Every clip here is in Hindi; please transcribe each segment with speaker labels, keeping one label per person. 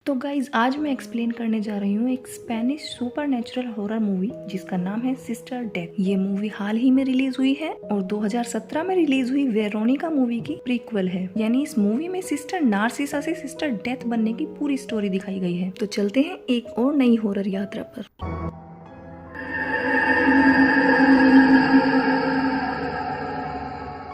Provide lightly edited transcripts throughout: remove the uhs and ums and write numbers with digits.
Speaker 1: तो गाइज आज मैं एक्सप्लेन करने जा रही हूँ एक Spanish super natural horror movie जिसका नाम है सिस्टर डेथ। ये मूवी हाल ही में रिलीज हुई है और 2017 में रिलीज हुई वेरोनिका मूवी की प्रीक्वल है। यानी इस मूवी में सिस्टर नार्सिसा से सिस्टर डेथ बनने की पूरी स्टोरी दिखाई गई है। तो चलते हैं एक और नई हॉरर यात्रा पर।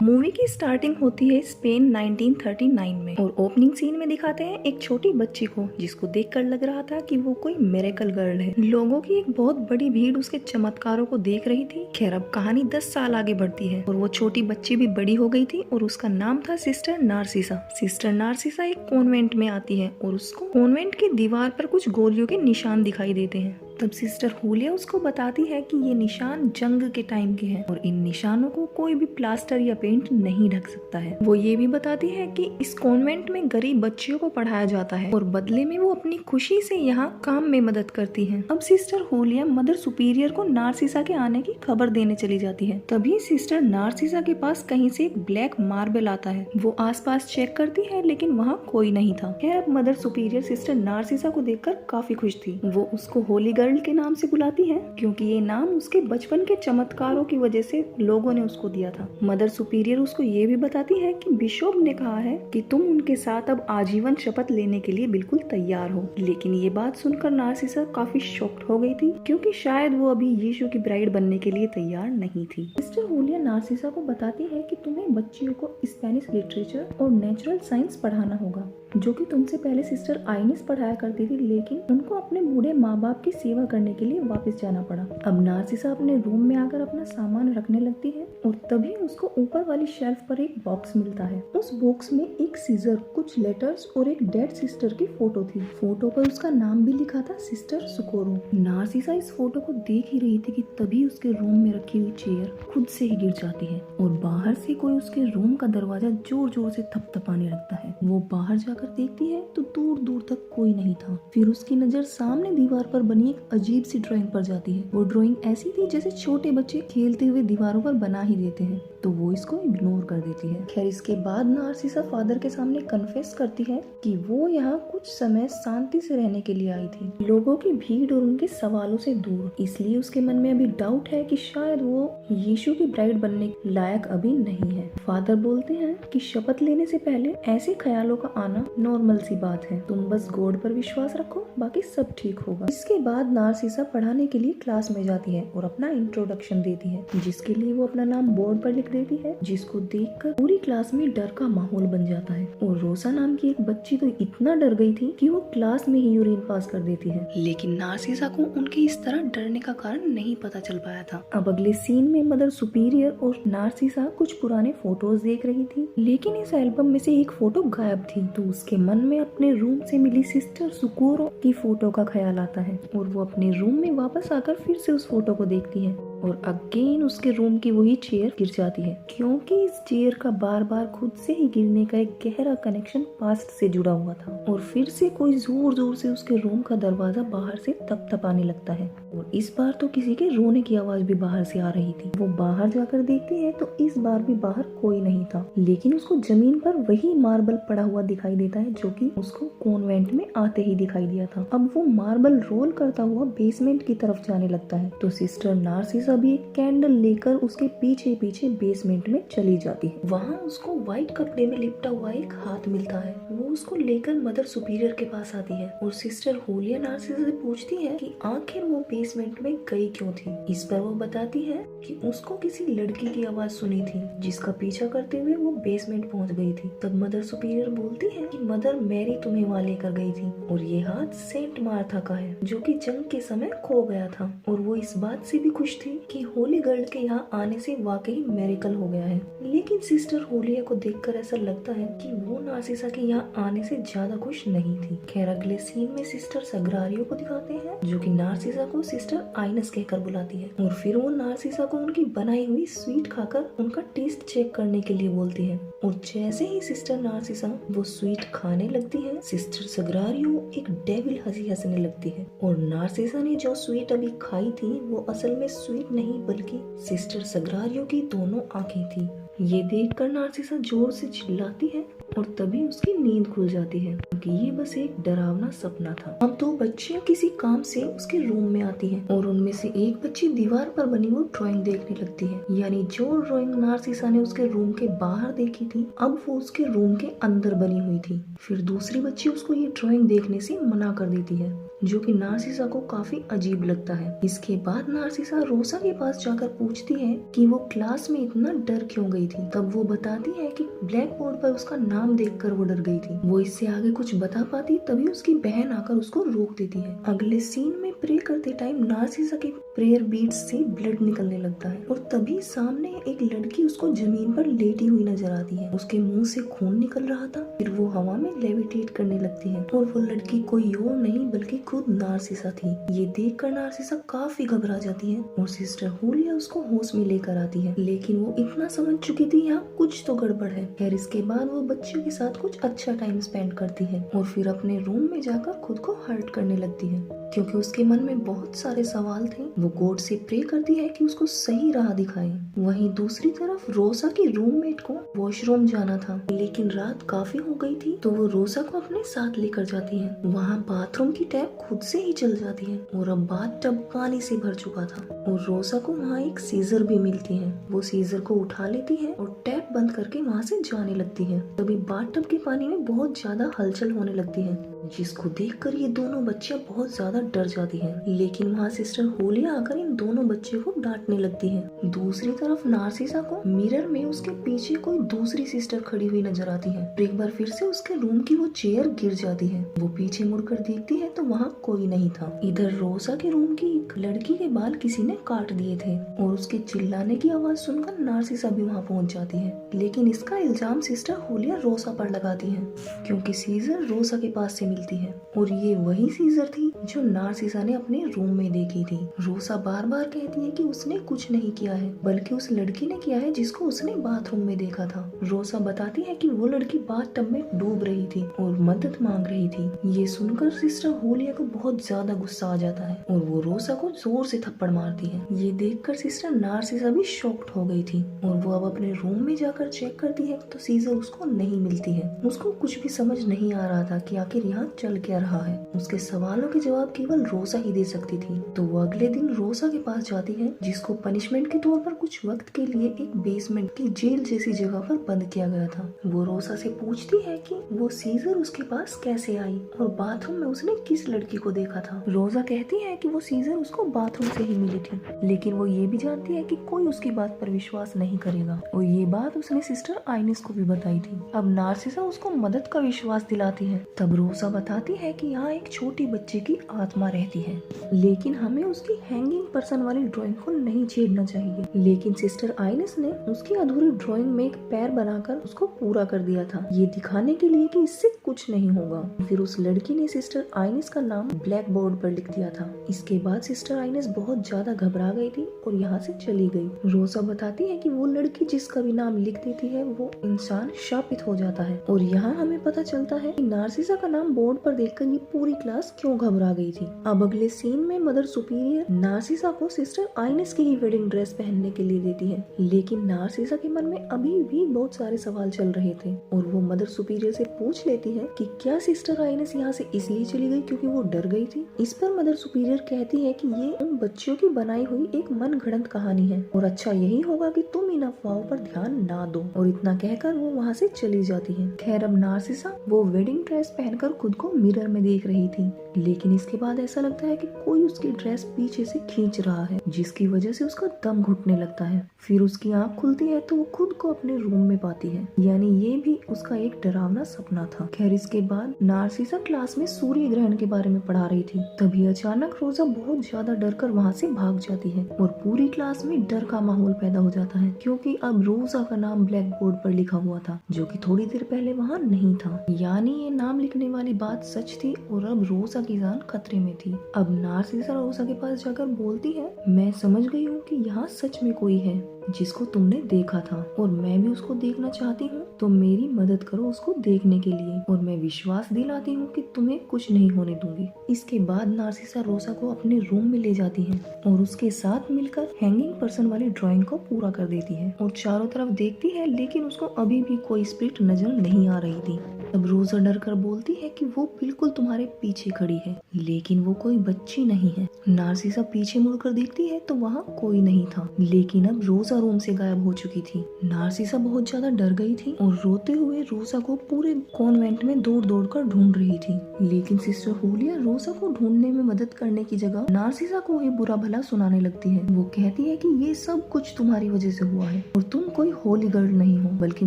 Speaker 1: मूवी की स्टार्टिंग होती है स्पेन 1939 में और ओपनिंग सीन में दिखाते हैं एक छोटी बच्ची को जिसको देखकर लग रहा था कि वो कोई मिरेकल गर्ल है। लोगों की एक बहुत बड़ी भीड़ उसके चमत्कारों को देख रही थी। खैर अब कहानी 10 साल आगे बढ़ती है और वो छोटी बच्ची भी बड़ी हो गई थी और उसका नाम था सिस्टर नार्सिसा। सिस्टर नार्सिसा एक कॉन्वेंट में आती है और उसको कॉन्वेंट की दीवार पर कुछ गोलियों के निशान दिखाई देते हैं। तब सिस्टर हुलिया उसको बताती है कि ये निशान जंग के टाइम के हैं और इन निशानों को कोई भी प्लास्टर या पेंट नहीं ढक सकता है। वो ये भी बताती है कि इस कॉन्वेंट में गरीब बच्चियों को पढ़ाया जाता है और बदले में वो अपनी खुशी से यहाँ काम में मदद करती है। अब सिस्टर हुलिया मदर सुपीरियर को नार्सिसा के आने की खबर देने चली जाती है। तभी सिस्टर नार्सिसा के पास कहीं से एक ब्लैक मार्बल आता है। वो आसपास चेक करती है लेकिन वहाँ कोई नहीं था। खैर अब मदर सुपीरियर सिस्टर नार्सिसा को देखकर काफी खुश थी। वो उसको होली गर्ल के नाम से बुलाती है क्योंकि ये नाम उसके बचपन के चमत्कारों की वजह से लोगों ने उसको दिया था। मदर सुपीरियर उसको ये भी बताती है कि बिशप ने कहा है कि तुम उनके साथ अब आजीवन शपथ लेने के लिए बिल्कुल तैयार हो। लेकिन ये बात सुनकर नार्सिसा काफी शॉक्ड हो गई थी क्योंकि शायद वो अभी यीशु की ब्राइड बनने के लिए तैयार नहीं थी। सिस्टर हुलिया नार्सिसा को बताती है कि तुम्हें बच्चियों को स्पेनिश लिटरेचर और नेचुरल साइंस पढ़ाना होगा, जो कि तुमसे पहले सिस्टर आइनिस पढ़ाया करती थी, लेकिन उनको अपने बूढ़े माँ बाप की सेवा करने के लिए वापस जाना पड़ा। अब नार्सिसा अपने रूम में आकर अपना सामान रखने लगती है और तभी उसको ऊपर वाली शेल्फ पर एक बॉक्स मिलता है। उस बॉक्स में एक सीजर, कुछ लेटर्स और एक डेड सिस्टर की फोटो थी। फोटो पर उसका नाम भी लिखा था, सिस्टर सुकोरो। नार्सिसा इस फोटो को देख ही रही थी कि तभी उसके रूम में रखी हुई चेयर खुद से ही गिर जाती है और बाहर से कोई उसके रूम का दरवाजा जोर जोर से थपथपाने लगता है। वो बाहर जाकर देखती है तो दूर दूर तक कोई नहीं था। फिर उसकी नजर सामने दीवार पर बनी एक अजीब सी ड्राइंग पर जाती है। वो ड्राइंग ऐसी थी जैसे छोटे बच्चे खेलते हुए दीवारों पर बना ही देते हैं, तो वो इसको इग्नोर कर देती है। खैर इसके बाद नार्सिसा फादर के सामने कन्फेस करती है कि वो यहाँ कुछ समय शांति से रहने के लिए आई थी, लोगों की भीड़ और उनके सवालों से दूर। इसलिए उसके मन में अभी डाउट है कि शायद वो यीशु की ब्राइड बनने लायक अभी नहीं है। फादर बोलते हैं कि शपथ लेने से पहले ऐसे ख्यालों का आना नॉर्मल सी बात है, तुम बस गॉड पर विश्वास रखो, बाकी सब ठीक होगा। इसके बाद नार्सिसा पढ़ाने के लिए क्लास में जाती है और अपना इंट्रोडक्शन देती है, जिसके लिए वो अपना नाम बोर्ड पर लिख देती है, जिसको देखकर पूरी क्लास में डर का माहौल बन जाता है। और रोसा नाम की एक बच्ची तो इतना डर गई थी कि वो क्लास में ही यूरिन पास कर देती है। लेकिन नार्सिसा को उनके इस तरह डरने का कारण नहीं पता चल पाया था। अब अगले सीन में मदर सुपीरियर और नार्सिसा कुछ पुराने फोटोज देख रही थी, लेकिन इस एल्बम में से एक फोटो गायब थी। तो उसके मन में अपने रूम से मिली सिस्टर सुकोरो की फोटो का ख्याल आता है और वो अपने रूम में वापस आकर फिर से उस फोटो को देखती है और अगेन उसके रूम की वही चेयर गिर जाती है, क्योंकि इस चेयर का बार बार खुद से ही गिरने का एक गहरा कनेक्शन पास्ट से जुड़ा हुआ था। और फिर से कोई जोर जोर से उसके रूम का दरवाजा बाहर से थपथपाने लगता है और इस बार तो किसी के रोने की आवाज भी बाहर से आ रही थी। वो बाहर जाकर देखती है तो इस बार भी बाहर कोई नहीं था, लेकिन उसको जमीन पर वही मार्बल पड़ा हुआ दिखाई देता है जो कि उसको कॉन्वेंट में आते ही दिखाई दिया था। अब वो मार्बल रोल करता हुआ बेसमेंट की तरफ जाने लगता है। तो सिस्टर नार्सिसा भी एक कैंडल लेकर उसके पीछे पीछे बेसमेंट में चली जाती है। वहाँ उसको व्हाइट कपड़े में लिपटा हुआ एक हाथ मिलता है। वो उसको लेकर मदर सुपीरियर के पास आती है और सिस्टर हुलिया नार्सिसा से पूछती है कि आखिर वो बेसमेंट में गई क्यों थी। इस पर वो बताती है कि उसको किसी लड़की की आवाज सुनी थी जिसका पीछा करते हुए वो बेसमेंट पहुंच गई थी। तब मदर सुपीरियर बोलती है कि मदर मैरी तुम्हें वहाँ लेकर गई थी और ये हाथ सेंट मार्था का है जो कि जंग के समय खो गया था। और वो इस बात से भी खुश थी कि होली गर्ल के यहाँ आने से वाकई मेरेकल हो गया है। लेकिन सिस्टर हुलिया को देखकर ऐसा लगता है कि वो नार्सिसा के यहाँ आने से ज्यादा खुश नहीं थी। खैर अगले सीन में सिस्टर सग्रारियो को दिखाते हैं जो कि नार्सिसा को सिस्टर आइनस कहकर बुलाती है और फिर वो नार्सिसा को उनकी बनाई हुई स्वीट खाकर उनका टेस्ट चेक करने के लिए बोलती है। और जैसे ही सिस्टर नार्सिसा वो स्वीट खाने लगती है, सिस्टर सग्रारियो एक डेविल हंसी हंसने लगती है और नार्सिसा ने जो स्वीट अभी खाई थी वो असल में स्वीट नहीं बल्कि सिस्टर सग्रारियो की दोनों आंखें थी। ये देखकर नार्सिसा जोर से चिल्लाती है और तभी उसकी नींद खुल जाती है क्योंकि ये बस एक डरावना सपना था। अब दो बच्चियां किसी काम से उसके रूम में आती हैं और उनमें से एक बच्ची दीवार पर बनी वो ड्राइंग देखने लगती है। यानी जो ड्राइंग नार्सिसा ने उसके रूम के बाहर देखी थी अब वो उसके रूम के अंदर बनी हुई थी। फिर दूसरी बच्ची उसको ये ड्राइंग देखने से मना कर देती है, जो कि नार्सिसा को काफी अजीब लगता है। इसके बाद नार्सिसा रोसा के पास जाकर पूछती है कि वो क्लास में इतना डर क्यों गई थी। तब वो बताती है कि ब्लैक बोर्ड पर उसका नाम देखकर वो डर गई थी। वो इससे आगे कुछ बता पाती तभी उसकी बहन आकर उसको रोक देती है। अगले सीन में प्रे करते टाइम नार्सिसा के प्रेयर बीट्स से ब्लड निकलने लगता है और तभी सामने एक लड़की उसको जमीन पर लेटी हुई नजर आती है। उसके मुंह से खून निकल रहा था। फिर वो हवा में लेविटेट करने लगती है और वो लड़की कोई और नहीं बल्कि खुद नार्सिसा थी। ये देखकर नार्सिसा काफी घबरा जाती है और सिस्टर हुलिया उसको होश में लेकर आती है, लेकिन वो इतना समझ चुकी थी यहाँ कुछ तो गड़बड़ है। खैर इसके बाद वो बच्चियों के साथ कुछ अच्छा टाइम स्पेंड करती है और फिर अपने रूम में जाकर खुद को हर्ट करने लगती है क्योंकि उसके मन में बहुत सारे सवाल थे। वो गॉड से प्रे करती है कि उसको सही राह दिखाए। वहीं दूसरी तरफ रोसा की रूममेट को वॉशरूम जाना था, लेकिन रात काफी हो गई थी तो वो रोसा को अपने साथ लेकर जाती है। वहाँ बाथरूम की टैप खुद से ही चल जाती है और अब बाथ टब पानी से भर चुका था और रोसा को वहाँ एक सीजर भी मिलती है। वो सीजर को उठा लेती है और टैप बंद करके वहाँ से जाने लगती है। तभी बाथ टब के पानी में बहुत ज्यादा हलचल होने लगती है, जिसको देखकर ये दोनों बच्चियां बहुत ज्यादा डर जाती हैं। लेकिन वहाँ सिस्टर होलिया आकर इन दोनों बच्चों को डांटने लगती है। दूसरी तरफ नार्सिसा को मिरर में उसके पीछे कोई दूसरी सिस्टर खड़ी हुई नजर आती है। एक बार फिर से उसके रूम की वो चेयर गिर जाती है। वो पीछे मुड़कर देखती है तो वहाँ कोई नहीं था। इधर रोसा के रूम की एक लड़की के बाल किसी ने काट दिए थे और उसके चिल्लाने की आवाज सुनकर नार्सिसा भी वहाँ पहुँच जाती है। लेकिन इसका इल्जाम सिस्टर होलिया रोसा पर लगाती है क्योंकि सीजर रोसा के पास से मिलती है और ये वही सीजर थी जो नार्सिसा ने अपने रूम में देखी थी। रोसा बार बार कहती है कि उसने कुछ नहीं किया है बल्कि उस लड़की ने किया है जिसको उसने बाथरूम में देखा था। रोसा बताती है कि वो लड़की बाथ टब में डूब रही थी और मदद मांग रही थी। ये सुनकर सिस्टर होलिया को बहुत ज्यादा गुस्सा आ जाता है और वो रोसा को जोर से थप्पड़ मारती है। ये देखकर सिस्टर नार्सिसा भी शॉक्ड हो गई थी और वो अब अपने रूम में जाकर चेक करती है तो सीजर उसको नहीं मिलती है। उसको कुछ भी समझ नहीं आ रहा था कि आखिर यहाँ चल क्या रहा है। उसके सवालों के जवाब केवल रोसा ही दे सकती थी। तो वो अगले दिन रोसा के पास जाती है, जिसको पनिशमेंट के तौर पर कुछ वक्त के लिए एक बेसमेंट की जेल जैसी जगह पर बंद किया गया था। वो रोसा से पूछती है कि वो सीजर उसके पास कैसे आई और बाथरूम में उसने किस लड़की को देखा था। रोसा कहती है कि वो सीजर उसको बाथरूम से ही मिली थी, लेकिन वो ये भी जानती है कि कोई उसकी बात पर विश्वास नहीं करेगा और ये बात उसने सिस्टर आइनिस को भी बताई थी। अब नार्सिसा उसको मदद का विश्वास दिलाती है। तब रोसा बताती है कि यहाँ एक छोटी बच्ची की आत्मा रहती है, लेकिन हमें उसकी हैंगिंग पर्सन वाली ड्राइंग को नहीं छेड़ना चाहिए। लेकिन सिस्टर आइनिस ने उसकी अधूरी ड्राइंग में एक पैर बनाकर उसको पूरा कर दिया था, ये दिखाने के लिए कि इससे कुछ नहीं होगा। फिर उस लड़की ने सिस्टर आइनिस का नाम ब्लैक बोर्ड पर लिख दिया था। इसके बाद सिस्टर आइनिस बहुत ज्यादा घबरा गई थी और यहाँ से चली गई। रोसा बताती है कि वो लड़की जिसका भी नाम लिख देती है वो इंसान शापित हो जाता है और यहाँ हमें पता चलता है कि नार्सिसा का नाम बोर्ड पर देखकर ये पूरी क्लास क्यों घबरा गई थी। अब अगले सीन में मदर सुपीरियर नार्सिसा को सिस्टर आइनिस की ही वेडिंग ड्रेस पहनने के लिए देती है, लेकिन नार्सिसा के मन में अभी भी बहुत सारे सवाल चल रहे थे और वो मदर सुपीरियर से पूछ लेती है कि क्या सिस्टर आइनिस यहाँ से इसलिए चली गई क्योंकि वो डर गई थी। इस पर मदर सुपीरियर कहती है कि ये उन बच्चों की बनाई हुई एक मन गढ़ंत कहानी है और अच्छा यही होगा कि तुम इन अफवाहों पर ध्यान ना दो, और इतना कहकर वो वहाँ से चली जाती है। खैर अब नार्सिसा वो वेडिंग ड्रेस पहनकर खुद को मिरर में देख रही थी, लेकिन इसके बाद ऐसा लगता है कि कोई उसकी ड्रेस पीछे से खींच रहा है, जिसकी वजह से उसका दम घुटने लगता है। फिर उसकी आंख खुलती है तो वो खुद को अपने रूम में पाती है, यानी ये भी उसका एक डरावना सपना था। खैर इसके बाद नार्सिसा क्लास में सूर्य ग्रहण के बारे में पढ़ा रही थी, तभी अचानक रोजा बहुत ज्यादा डर कर वहाँ से भाग जाती है और पूरी क्लास में डर का माहौल पैदा हो जाता है, क्योंकि अब रोजा का नाम ब्लैक बोर्ड पर लिखा हुआ था, जो कि थोड़ी देर पहले वहाँ नहीं था। यानी ये नाम लिखने वाली बात सच थी और अब रोजा की जान खतरे में थी। अब नार्सिसा रोजा के पास जाकर बोलती है, मैं समझ गई हूँ कि यहाँ सच में कोई है जिसको तुमने देखा था और मैं भी उसको देखना चाहती हूँ, तो मेरी मदद करो उसको देखने के लिए और मैं विश्वास दिलाती हूँ कि तुम्हें कुछ नहीं होने दूंगी। इसके बाद नार्सिसा रोसा को अपने रूम में ले जाती है और उसके साथ मिलकर हैंगिंग पर्सन वाली ड्राइंग को पूरा कर देती है और चारों तरफ देखती है, लेकिन उसको अभी भी कोई स्पिरिट नजर नहीं आ रही थी। तब रोजा डर कर बोलती है कि वो बिल्कुल तुम्हारे पीछे खड़ी है, लेकिन वो कोई बच्ची नहीं है। नार्सिसा पीछे मुड़कर देखती है तो वहाँ कोई नहीं था, लेकिन अब रोजा रूम से गायब हो चुकी थी। नार्सिसा बहुत ज्यादा डर गई थी और रोते हुए रोजा को पूरे कॉन्वेंट में दौड़ दौड़ कर ढूंढ रही थी, लेकिन सिस्टर हुलिया रोजा को ढूंढने में मदद करने की जगह नार्सिसा को ही बुरा भला सुनाने लगती है। वो कहती है कि ये सब कुछ तुम्हारी वजह से हुआ है और तुम कोई होली गर्ल नहीं हो, बल्कि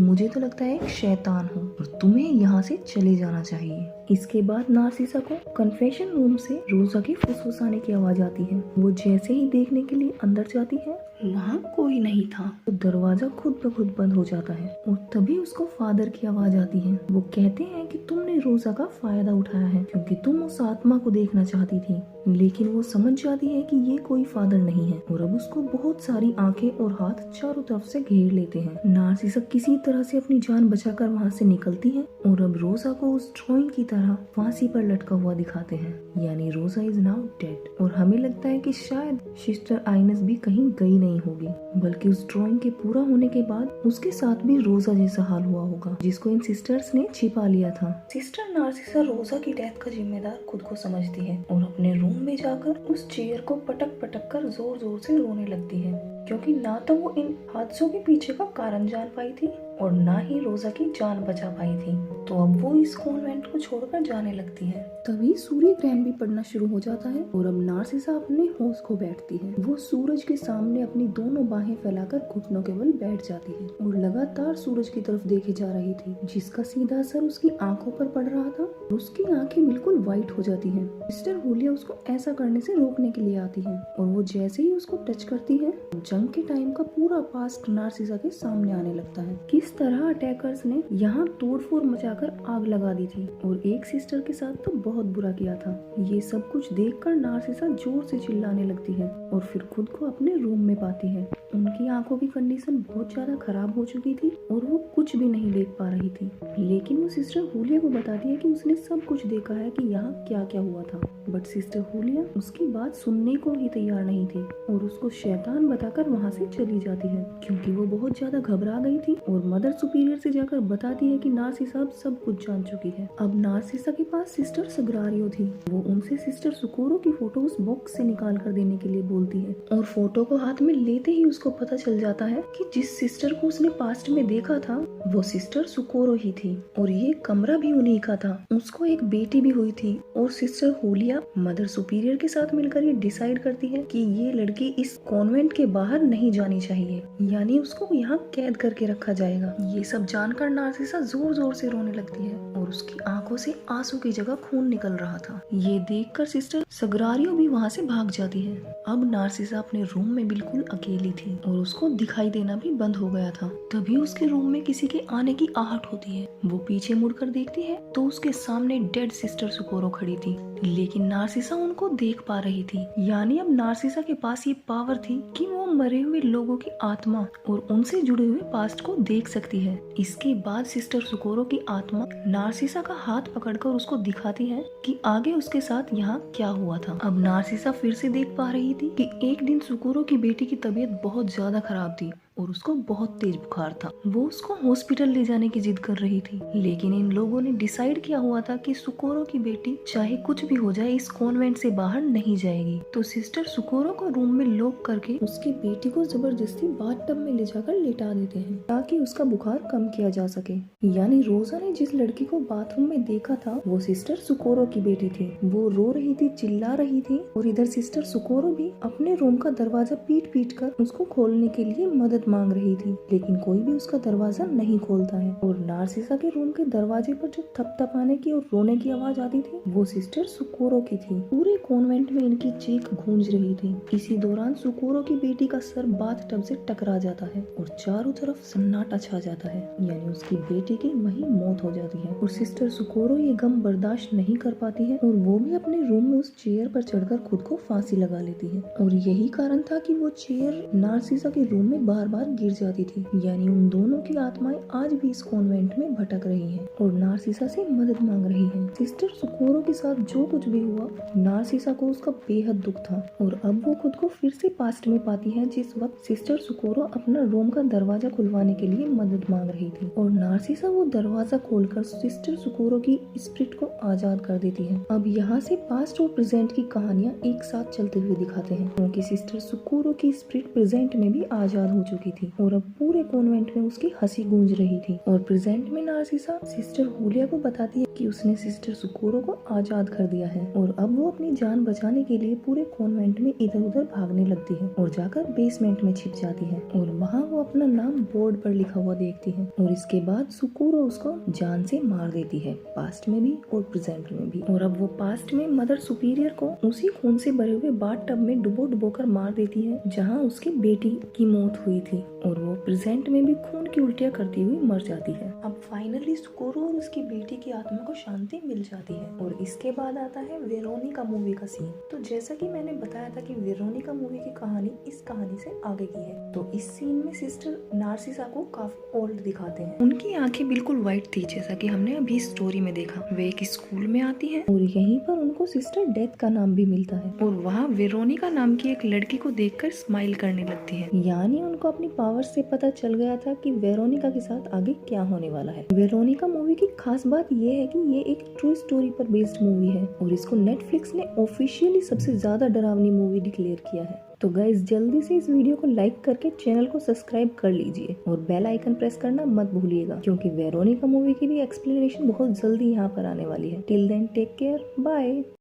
Speaker 1: मुझे तो लगता है एक शैतान हो और तुम्हें यहाँ से चले जाना चाहिए। इसके बाद नार्सिसा को कन्फेशन रूम से रोजा की फुसफुसाने की आवाज आती है। वो जैसे ही देखने के लिए अंदर जाती है, वहाँ कोई नहीं था, तो दरवाजा खुद ब खुद बंद हो जाता है और तभी उसको फादर की आवाज आती है। वो कहते हैं कि तुमने रोजा का फायदा उठाया है क्योंकि तुम उस आत्मा को देखना चाहती थी, लेकिन वो समझ जाती है कि ये कोई फादर नहीं है और अब उसको बहुत सारी आंखें और हाथ चारों तरफ से घेर लेते हैं। नार्सिसा किसी तरह से अपनी जान बचाकर वहाँ से निकलती है और अब रोजा को उस ड्राइंग की तरह फांसी पर लटका हुआ दिखाते हैं, यानी रोजा इज नाउ डेड। और हमें लगता है कि शायद सिस्टर आइनेस भी कहीं गई नहीं होगी, बल्कि उस ड्राइंग के पूरा होने के बाद उसके साथ भी रोजा जैसा हाल हुआ होगा, जिसको इन सिस्टर्स ने छिपा लिया था। सिस्टर नार्सिसा रोजा की डेथ का जिम्मेदार खुद को समझती है और अपने रूम में जाकर उस चेयर को पटक पटक कर जोर जोर से रोने लगती है, क्योंकि ना तो वो इन हादसों के पीछे का कारण जान पाई थी और ना ही रोजा की जान बचा पाई थी। तो अब वो इस कॉन्वेंट को छोड़कर जाने लगती है। तभी सूर्य ग्रहण भी पड़ना शुरू हो जाता है और अब नार्सिसा अपने होश खो बैठती है। वो सूरज के सामने अपनी दोनों बाहें फैलाकर घुटनों के बल बैठ जाती है और लगातार सूरज की तरफ देखे जा रही थी, जिसका सीधा असर उसकी आंखों पर पड़ रहा था। उसकी आंखें बिल्कुल व्हाइट हो जाती हैं। मिस्टर हुलिया उसको ऐसा करने से रोकने के लिए आती है और वो जैसे ही उसको टच करती है, जंग के टाइम का पूरा पास्ट नार्सिसा के सामने आने लगता है। किस तरह अटैकर्स ने यहाँ तोड़फोड़ मचाकर आग लगा दी थी और एक सिस्टर के साथ तो बहुत बुरा किया था। ये सब कुछ देखकर नार्सिसा जोर से चिल्लाने लगती है और फिर खुद को अपने रूम में पाती है। उनकी आंखों की कंडीशन बहुत ज्यादा खराब हो चुकी थी और वो कुछ भी नहीं देख पा रही थी, लेकिन वो सिस्टर हुलिया को बताती है कि उसने सब कुछ देखा है कि यहाँ क्या क्या हुआ था। बट सिस्टर हुलिया उसकी बात सुनने को ही तैयार नहीं थी और उसको शैतान बताकर वहाँ से चली जाती है, क्योंकि वो बहुत ज्यादा घबरा गई थी और मदर सुपीरियर से जाकर बताती है कि नार्सिसा सब कुछ जान चुकी है। अब नार्सिसा के पास सिस्टर सग्रारियो थी। वो उनसे सिस्टर सुकोरो की फोटो उस बॉक्स से निकाल कर देने के लिए बोलती है और फोटो को हाथ में लेते ही उसको पता चल जाता है कि जिस सिस्टर को उसने पास्ट में देखा था वो सिस्टर सुकोरो ही थी और ये कमरा भी उन्हीं का था। उसको एक बेटी भी हुई थी और सिस्टर हुलिया मदर सुपीरियर के साथ मिलकर ये डिसाइड करती है कि ये लड़की इस कॉन्वेंट के बाहर नहीं जानी चाहिए, यानी उसको यहाँ कैद करके रखा जाएगा। ये सब जानकर नार्सिसा जोर जोर से रोने लगती है और उसकी आंखों से आंसू की जगह खून निकल रहा था। ये देखकर सिस्टर सग्रारियो भी वहाँ से भाग जाती है। अब नार्सिसा अपने रूम में बिल्कुल अकेली थी और उसको दिखाई देना भी बंद हो गया था। तभी उसके रूम में किसी के आने की आहट होती है। वो पीछे मुड़कर देखती है तो उसके सामने डेड सिस्टर सुकोरो खड़ी थी, लेकिन नार्सिसा उनको देख पा रही थी। यानी अब नार्सिसा के पास ये पावर थी कि वो मरे हुए लोगों की आत्मा और उनसे जुड़े हुए पास्ट को देख सकती है। इसके बाद सिस्टर सुकोरो की आत्मा नार्सिसा का हाथ पकड़कर उसको दिखाती है कि आगे उसके साथ यहाँ क्या हुआ था। अब नार्सिसा फिर से देख पा रही थी कि एक दिन सुकोरो की बेटी की तबीयत बहुत ज्यादा खराब थी और उसको बहुत तेज बुखार था। वो उसको हॉस्पिटल ले जाने की जिद कर रही थी, लेकिन इन लोगों ने डिसाइड किया हुआ था कि सुकोरो की बेटी चाहे कुछ भी हो जाए इस कॉन्वेंट से बाहर नहीं जाएगी। तो सिस्टर सुकोरो को रूम में लॉक करके उसकी बेटी को जबरदस्ती बाथटब में ले जाकर लेटा देते हैं ताकि उसका बुखार कम किया जा सके। यानी रोजा ने जिस लड़की को बाथरूम में देखा था वो सिस्टर सुकोरो की बेटी थी। वो रो रही थी, चिल्ला रही थी और इधर सिस्टर सुकोरो भी अपने रूम का दरवाजा पीट पीट कर उसको खोलने के लिए मदद मांग रही थी, लेकिन कोई भी उसका दरवाजा नहीं खोलता है। और नार्सिसा के रूम के दरवाजे पर जो थपथपाने की और रोने की आवाज आती थी वो सिस्टर सुकोरो की थी। पूरे कॉन्वेंट में इनकी चीख गूंज रही थी। इसी दौरान सुकोरो की बेटी का सर बाथटब से टकरा जाता है और चारों तरफ सन्नाटा छा जाता है, यानी उसकी बेटी की वहीं मौत हो जाती है। और सिस्टर सुकोरो ये गम बर्दाश्त नहीं कर पाती है और वो भी अपने रूम में उस चेयर पर चढ़कर खुद को फांसी लगा लेती है। और यही कारण था कि वो चेयर नार्सिसा के रूम में बार बार बार गिर जाती थी। यानी उन दोनों की आत्माएं आज भी इस कॉन्वेंट में भटक रही हैं और नार्सिसा से मदद मांग रही हैं। सिस्टर सुकोरो के साथ जो कुछ भी हुआ, नार्सिसा को उसका बेहद दुख था और अब वो खुद को फिर से पास्ट में पाती है, जिस वक्त सिस्टर सुकोरो अपना रोम का दरवाजा खुलवाने के लिए मदद मांग रही थी और नार्सिसा वो दरवाजा खोलकर सिस्टर सुकोरो की स्पिरिट को आजाद कर देती है। अब यहाँ से पास्ट और प्रेजेंट की कहानियाँ एक साथ चलते हुए दिखाते हैं, क्योंकि सिस्टर सुकोरो की स्पिरिट प्रेजेंट में भी आजाद हो चुकी थी और अब पूरे कॉन्वेंट में उसकी हंसी गूंज रही थी। और प्रेजेंट में नार्सिसा सिस्टर हुलिया को बताती है कि उसने सिस्टर सुकोरो को आजाद कर दिया है और अब वो अपनी जान बचाने के लिए पूरे कॉन्वेंट में इधर उधर भागने लगती है और जाकर बेसमेंट में छिप जाती है और वहाँ वो अपना नाम बोर्ड पर लिखा हुआ देखती है। और इसके बाद सुकोरो उसको जान से मार देती है, पास्ट में भी और प्रेजेंट में भी। और अब वो पास्ट में मदर सुपीरियर को उसी खून से भरे हुए बाथ टब में डुबो कर मार देती है जहाँ उसकी बेटी की मौत हुई थी और वो प्रेजेंट में भी खून की उल्टियाँ करती हुई मर जाती है। अब फाइनली सुकोरो और उसकी बेटी की आत्मा को शांति मिल जाती है और इसके बाद आता है वेरोनिका मूवी का सीन। तो जैसा कि मैंने बताया था कि वेरोनिका मूवी की कहानी इस कहानी से आगे की है, तो इस सीन में सिस्टर नार्सिसा को काफी ओल्ड दिखाते हैं। उनकी आंखें बिल्कुल व्हाइट थी, जैसा कि हमने अभी स्टोरी में देखा। वे एक स्कूल में आती हैं और यहीं पर उनको सिस्टर डेथ का नाम भी मिलता है और वहाँ वेरोनिका नाम की एक लड़की को देखकर स्माइल करने लगती है। यानी उनको अपनी पावर से पता चल गया था कि वेरोनिका के साथ आगे क्या होने वाला है। वेरोनिका मूवी की खास बात ये है कि ये एक ट्रू स्टोरी पर बेस्ड मूवी है और इसको नेटफ्लिक्स ने ऑफिशियली सबसे ज्यादा डरावनी मूवी डिक्लेयर किया है। तो गाइस जल्दी से इस वीडियो को लाइक करके चैनल को सब्सक्राइब कर लीजिए और बेल आइकन प्रेस करना मत भूलिएगा, क्योंकि वेरोनिका मूवी की भी एक्सप्लेनेशन बहुत जल्दी यहाँ पर आने वाली है। Till then take care, bye.